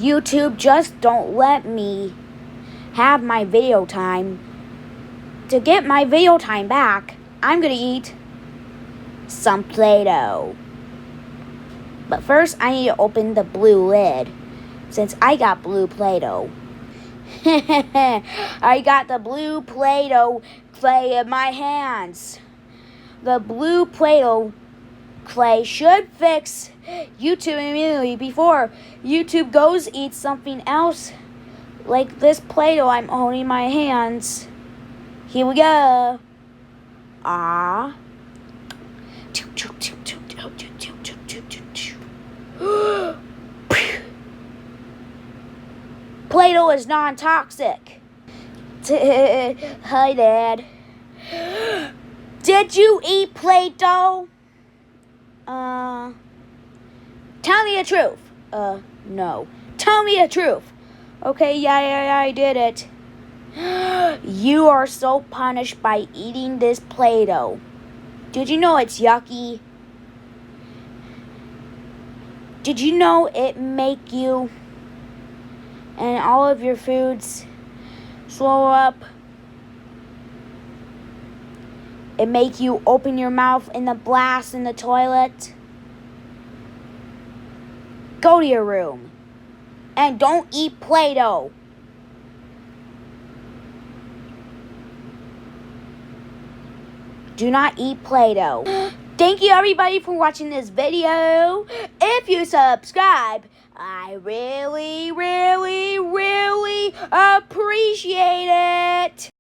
YouTube just don't let me have my video time. To get my video time back, I'm gonna eat some Play-Doh. But first, I need to open the blue lid, since I got blue Play-Doh. I got the blue Play-Doh clay in my hands. The blue Play-Doh clay should fix YouTube immediately before YouTube goes eat something else, like this Play-Doh I'm holding in my hands. Here we go. Ah. Play-Doh is non-toxic. Hi, Dad. Did you eat Play-Doh? Tell me the truth. No. Tell me the truth. Okay, yeah, I did it. You are so punished by eating this Play-Doh. Did you know it's yucky? Did you know it make you and all of your foods swallow up? It make you open your mouth in the blast in the toilet? Go to your room. And don't eat Play-Doh. Do not eat Play-Doh. Thank you everybody for watching this video. If you subscribe, I really appreciate it.